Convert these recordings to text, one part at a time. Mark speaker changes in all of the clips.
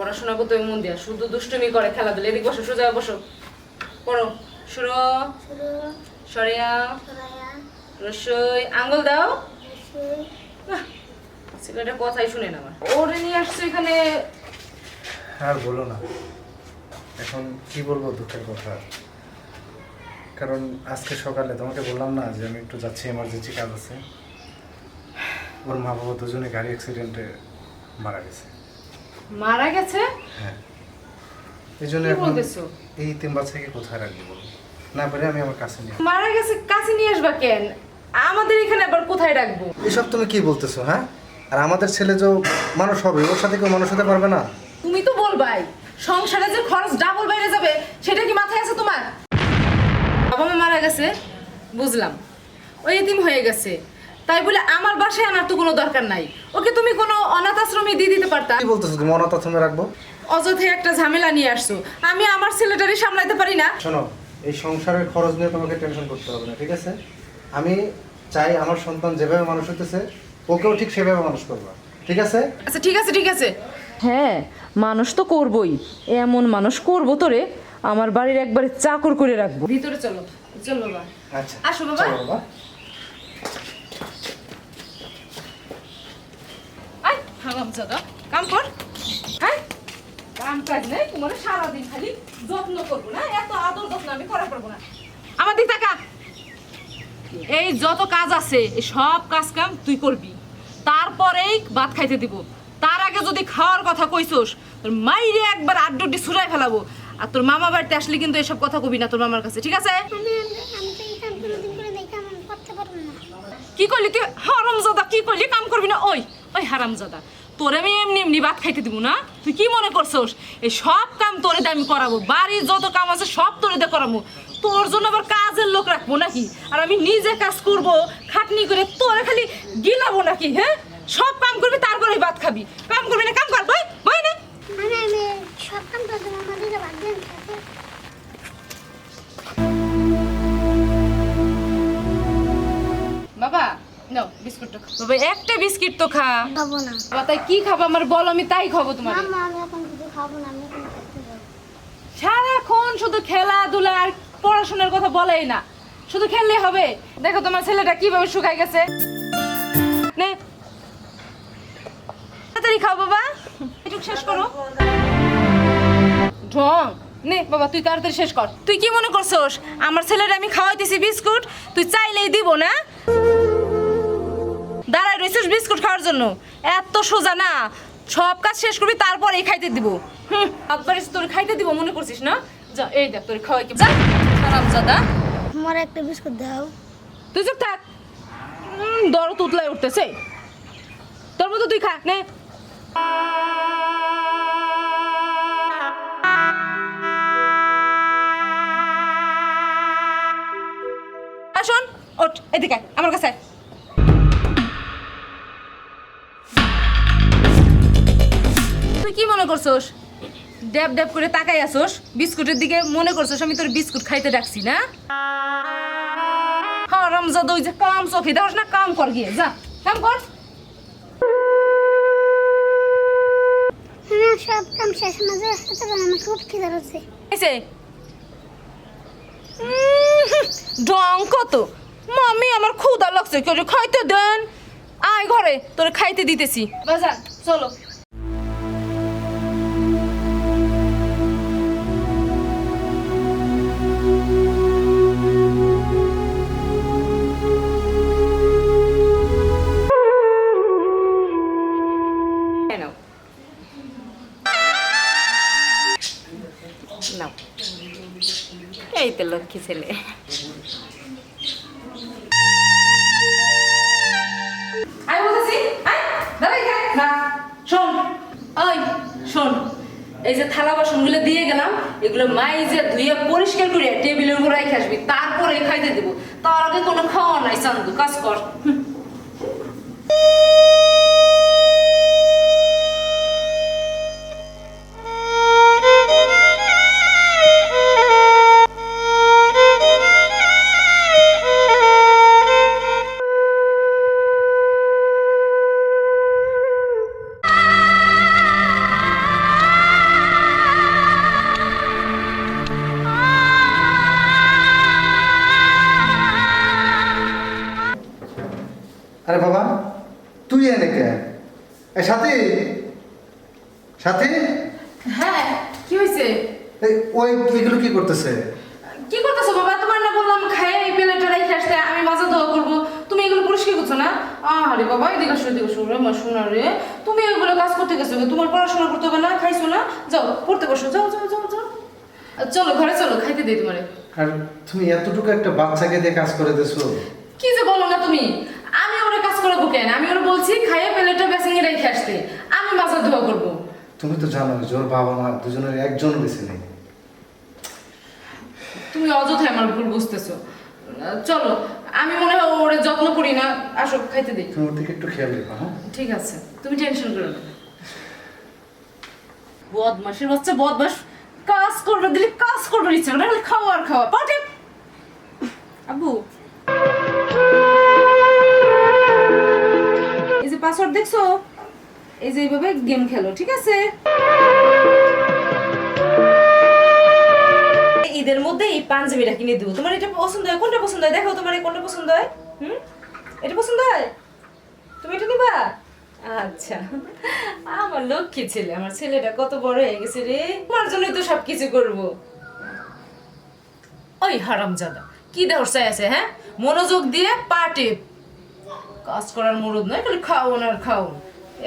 Speaker 1: পড়াশোনা করতে মন দিয়া শুধু দুষ্টুমি করে খেলাধুলা। এদিক বসো, সোজা বসো, পড়ো। শুরু সরিয়া রসই আঙ্গুল দাও। ছেলেটা কথাই শুনে না আমার। ওরে নিয়ে আসছে এখানে।
Speaker 2: আর বলো না, এখন কি বলবো দুঃখের কথা। কারণ আজকে সকালে তোমাকে বললাম না যে আমি একটু যাচ্ছি, এমার্জেন্সি কাজ আছে। ওর মা বাবা দুজনে গাড়ি অ্যাক্সিডেন্টে মারা গেছে।
Speaker 1: মারা গেছে?
Speaker 2: হ্যাঁ, এই জন্য এখন এই তিন বাচ্চাকে কোথায় রাখবো বলো? না পারে আমি আমার কাছে নিয়ে।
Speaker 1: মারা গেছে, কাছে নিয়ে আসবা কেন? আমাদের এখানে আবার কোথায় রাখবো?
Speaker 2: এসব তুমি কি বলতেছো? হ্যাঁ, আর আমাদের ছেলে যে মানুষ হবে, ওর সাথে কেউ মানুষ হতে পারবে না।
Speaker 1: তুমি তো বলবাই সংসারে যে খরচ ডাবল বাইরে যাবে, সেটা কি মাথায় আছে তোমার? বাবা মা মারা গেছে বুঝলাম, ওই এতিম হয়ে গেছে, তাই বলে আমার বাসায় আনার তো কোনো দরকার নাই। ওকে তুমি কোনো অনাথ আশ্রমে দিয়ে দিতে পারতা।
Speaker 2: কি বলতেছো তুমি? অনাথ আশ্রমে রাখবো?
Speaker 1: অযথাই একটা ঝামেলা নিয়ে আসছো। আমি আমার ছেলেটারই সামলাইতে পারি না।
Speaker 2: শোনো, এই সংসারের খরচ নিয়ে তোমাকে টেনশন করতে হবে না, ঠিক আছে? আমি চাই আমার সন্তান যেভাবে মানুষ হতেছে ওকেও ঠিক সেভাবে মানুষ করবা, ঠিক আছে?
Speaker 1: আচ্ছা ঠিক আছে, ঠিক আছে। হ্যাঁ, মানুষ তো করবই, এমন মানুষ করবো তোরে আমার বাড়ির একবারে চাকর করে রাখবো। ভিতরে চলো, চলো বাবা।
Speaker 2: আচ্ছা
Speaker 1: আসো বাবা।
Speaker 2: চলো বাবা।
Speaker 1: আয় হারামজাদা, কাম কর। হ্যাঁ, কাম কাজ নেই তোমার, সারাদিন খালি যত্ন করবো না, এত আদর যত্ন আমি করা পারবো না। আমার দিক তাকা। এই যত কাজ আছে এই সব কাজ কাম তুই করবি, তারপরেই ভাত খাইতে দিব। তার আগে যদি খাওয়ার কথা কইছস তোর মাইরে একবার আড্ডি ছুড়াই ফেলাবো। আর তোর মামা বাড়িতে আসলে কিন্তু এসব কথা কবি না তোর মামার কাছে, ঠিক আছে? কি করলি তুই হারামজাদা? কি করলি? কাম করবি না? ওই ওই হারামজাদা, তোরে আমি এমনি এমনি ভাত খাইতে দিব না? তুই কি মনে করছস এই সব কাম তোরে দিয়ে আমি করাবো? বাড়ির যত কাম আছে সব তোরে দিয়ে করাবো। তোর জন্য আবার কাজের লোক রাখবো নাকি? আর আমি নিজে কাজ করব খাটনি করে তোরে খালি গিলাবো নাকি? হ্যাঁ, সব কাম করবি তারপরে ভাত খাবি। কাম করবি না? কাম কর, ভাই ভাই না।
Speaker 3: আমি সব কাম করতে আমাদের বাদ দেন।
Speaker 1: বাবা নাও বিস্কুটটা খা। বাবা একটা বিস্কিট তো খা।
Speaker 3: খাবো না
Speaker 1: বাবা তাই কি খাবো আমার বলো, আমি তাই খাবো তোমার।
Speaker 3: মামা, আমি এখন কিছু খাবো না, আমি এখন খেতে যাবো।
Speaker 1: সারাক্ষণ শুধু খেলাধুলা আর পড়াশোনার কথা বলেই না, শুধু খেললেই হবে? দেখো তোমার ছেলেটা কিভাবে শুকায় গেছে। নে তাড়াতাড়ি খাও বাবা, একটু শেষ করো। ঢং নে বাবা, তুই তাড়াতাড়ি শেষ কর। তুই কি মনে করছস আমার ছেলের আমি খাওয়াইতেছি বিস্কুট তুই চাইলেই দিব না? দাঁড়াই রইছিস বিস্কুট খাওয়ার জন্য? এত সোজা না, সব কাজ শেষ করবি তারপরেই খাইতে দিব। একবার তোর খাইতে দিব মনে করছিস না? যা এই দেখ তোর খাওয়াই কি যা হারামজাদা।
Speaker 3: আমার একটা বিস্কুট দাও।
Speaker 1: তুই চুপ থাক, দরদ উতলায় উঠতেছে। তোর মতো তুই খা নে। আসুন ওঠ, এদিকে আয়, আমার কাছে আয়। তুই কি মনে করছস ড্যাব ড্যাব করে তাকাই আসোস বিস্কুটের দিকে? মনে করছস আমি তোর বিস্কুট খাইতে ডাকছি না? হারামজাদা, ওই যে কাম চোখে দেখাস না, কাম কর গিয়ে, যা কাম কর।
Speaker 3: হ্যাঁ, সব কাম শেষ মাঝে আমার খুব খিদে হচ্ছে।
Speaker 1: এসে ঢং কত, মামি আমার ক্ষুধা লাগছে, কেউ খাইতে দেন। আয় ঘরে, তোর খাইতে দিতেছি। বাজার চলো। নাও নাও, এই তো লক্ষ্মী ছেলে। আয় বলতেছি, আয় দাঁড়াই খা না। শোন, ওই শোন, এই যে থালা বাসনগুলো দিয়ে গেলাম, এগুলো মাইজে ধুয়ে পরিষ্কার করে টেবিলের উপর রেখে আসবি, তারপরে খাইতে দেবো। তার আগে কোনো খাওয়া নাই, চান্দু কাজ কর।
Speaker 2: সাথী, সাথী,
Speaker 1: হ্যাঁ কি হয়েছে?
Speaker 2: ওই এগুলো কি করতেছে?
Speaker 1: কি করতেছো বাবা? তোমার না বললাম খায় এই প্লেটটা রেখে আসতে, আমি মাজা ধোয়া করবো, তুমি এগুলো পরিষ্কার করছো না? আরে বাবা এদিকে আসো, এদিকে আসো রে মা, শোনা রে, তুমি এগুলো কাজ করতে গেছো, তোমার পড়াশোনা করতে হবে না? খাইছো না? যাও পড়তে বসো, যাও যাও যাও যাও, চলো ঘরে চলো, খাইতে দিই তোমারে।
Speaker 2: আর তুমি এতটুকু একটা বাচ্চাকে দিয়ে কাজ করে দিছো।
Speaker 1: কি যে বলো না তুমি, আমি ওরা কাজ করাবো কেন? আমি ওরা বলছি খাইয়ে প্লেটটা বেসিংয়ে রেখে আসতে, আমি মাজা ধোয়া করবো।
Speaker 2: তুমি তো জানো যে ওর বাবা মা দুজনের একজন বেশি নেই।
Speaker 1: তুমি অযথাই আমার ভুল বুঝতেছো। চলো, আমি মনে হয় ওরে যত্ন করি না, আসো খাইতে দিই।
Speaker 2: তুমি ওর দিকে একটু খেয়াল রেখো। হ্যাঁ
Speaker 1: ঠিক আছে, তুমি টেনশন করো না। বদমাসের বাচ্চা, বদমাস, কাজ করবে দিলে কাজ করবে ইচ্ছা করে, খালি খাওয়া আর খাওয়া। পাটে আব্বু, এই যে পাসওয়ার্ড দেখছো, এই যে এইভাবে গেম খেলো, ঠিক আছে? ঈদের মধ্যে এই পাঞ্জাবিটা কিনে দেবো। তোমার এটা পছন্দ হয়? কোনটা পছন্দ হয় দেখো, তোমার কোনটা পছন্দ হয়? এটা পছন্দ হয়? তুমি এটা নিবা? আচ্ছা, আমার লক্ষ্মী ছেলে, আমার ছেলেটা কত বড় হয়ে গেছে রে, তোমার জন্যই তো সবকিছু করব। ওই হারামজাদা কি দেওয়ার চাই আছে? হ্যাঁ, মনোযোগ দিয়ে পাটে কাজ করার মুরুদ নয়, খালি খাও না আর খাও,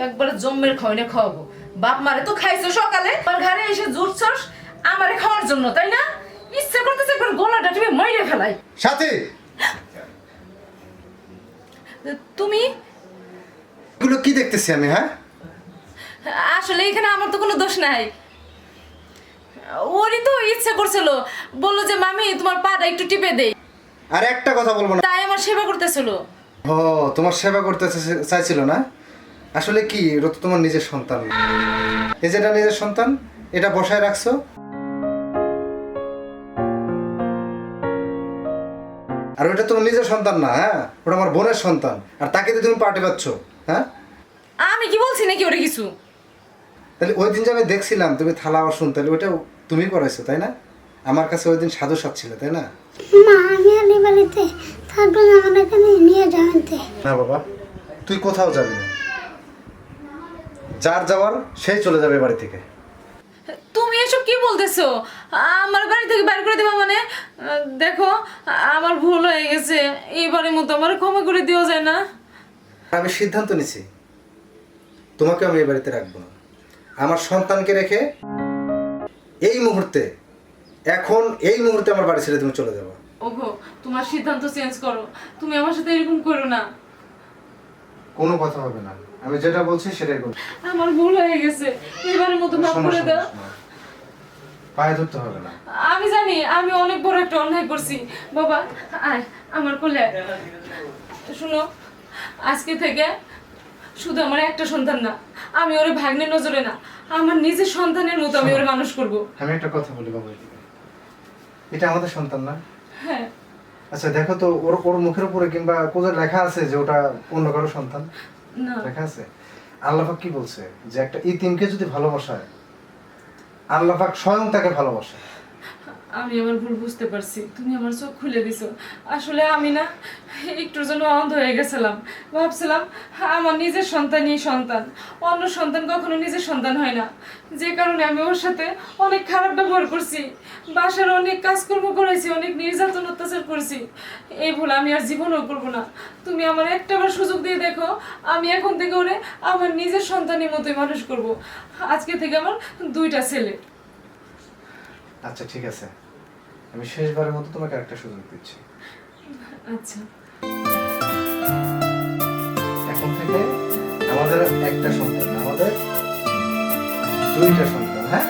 Speaker 1: একবারে জম্মের খাওয়াই না খাওয়াবো। বাপ মারে তো খাইছো সকালে, আর ঘরে এসে জুটছস আমারে খাওয়ার জন্য, তাই না? ইচ্ছা করতেছে একবার গলাটা টিপে মাইরে ফেলাই।
Speaker 2: সাথী,
Speaker 1: তুমি
Speaker 2: এগুলো কি দেখতেছি আমি? হ্যাঁ
Speaker 1: আসলে এখানে আমার তো কোনো দোষ নাই, ওরই তো ইচ্ছা করছিল, বললো যে মামি তোমার পাটা একটু টিপে দেই,
Speaker 2: আর একটা কথা বলবো না।
Speaker 1: তাই আমার সেবা করতেছিল।
Speaker 2: ও, তোমার সেবা করতে চাইছিল না? আসলে কি, এটা তো তোমার নিজের সন্তান না। এই যেটা নিজের সন্তান, এটা বসায় রাখছো। আর ওটা তোমার নিজের সন্তান না। হ্যাঁ, ওটা আমার বোনের সন্তান, আর তাকে তো তুমি পাটে পাচ্ছ। হ্যাঁ,
Speaker 1: আমি কি বলছি নাকি ওরে কিছু?
Speaker 2: তাহলে ওই দিন যে আমি দেখছিলাম তুমি থালা বাসন, তাহলে ওইটা তুমি করাইছো তাই না? আমার কাছে ওই দিন সাধু সাত ছিল তাই না?
Speaker 3: মা আমি আর এই বাড়িতে থাকবো না, আমার এখানে নিয়ে যাবেনতে।
Speaker 2: না বাবা, তুই কোথাও যাবি না, যার যাওয়ার সেই চলে যাবে বাড়ি থেকে।
Speaker 1: তুমি এসব কি বলতেছো? আমার বাড়ি থেকে বাইরে করে দেবা মানে? দেখো আমার ভুল হয়ে গেছে, এইবারের মতো আমার ক্ষমা করে দেওয়া যায় না?
Speaker 2: আমি সিদ্ধান্ত নিছি, তোমাকে আমি এই বাড়িতে রাখবো না। আমার সন্তানকে রেখে এই মুহূর্তে, এখন এই মুহূর্তে আমার বাড়ি ছেড়ে তুমি চলে যাবো।
Speaker 1: ওগো, তোমার সিদ্ধান্ত চেঞ্জ করো, তুমি আমার সাথে এরকম করো না।
Speaker 2: কোনো কথা হবে না, আমি যেটা বলছি সেটাই বলছি।
Speaker 1: আমার ভুল হয়ে গেছে, এবারের মতো মাফ করে দাও।
Speaker 2: পায়ে ধরতে হবে না।
Speaker 1: আমি জানি আমি অনেক বড় একটা অন্যায় করছি। বাবা আয় আমার কোলে। শুনো, আজকে থেকে শুধু আমার একটা সন্তান না, আমি ওরে ভাগ্নের নজরে না, আমার নিজের সন্তানের মতো আমি ওরে মানুষ করব।
Speaker 2: আমি একটা কথা বলি বাবা, এটা আমাদের সন্তান না?
Speaker 1: হ্যাঁ।
Speaker 2: আচ্ছা দেখো তো, ওর ওর মুখের উপরে কিংবা কোথাও লেখা আছে যে ওটা অন্য কারো সন্তান?
Speaker 1: না।
Speaker 2: লেখা আছে? আল্লাহ পাক কি বলছে, যে একটা ইতিমকে যদি ভালোবাসায়, আল্লাহ পাক স্বয়ং তাকে ভালোবাসে।
Speaker 1: আমি আমার ভুল বুঝতে পারছি, তুমি আমার চোখ খুলে দিছো। আসলে আমি না একটুর জন্য অন্ধ হয়ে গেছিলাম, ভাবছিলাম আমার নিজের সন্তানই সন্তান, অন্য সন্তান কখনো নিজের সন্তান হয় না। যে কারণে আমি ওর সাথে অনেক খারাপ ব্যবহার করছি, বাসার অনেক কাজকর্ম করেছি, অনেক নির্যাতন অত্যাচার করেছি। এই ভুল আমি আর জীবনেও করবো না। তুমি আমার একটাবার সুযোগ দিয়ে দেখো, আমি এখন থেকে ওরে আমার নিজের সন্তানের মতোই মানুষ করব। আজকে থেকে আমার 2টা ছেলে।
Speaker 2: আচ্ছা ঠিক আছে, আমি শেষবারের মতো তোমাকে একটা সুযোগ দিচ্ছি।
Speaker 1: আচ্ছা,
Speaker 2: এখন থেকে আমাদের একটা সন্তান না, আমাদের 2টা সন্তান। হ্যাঁ,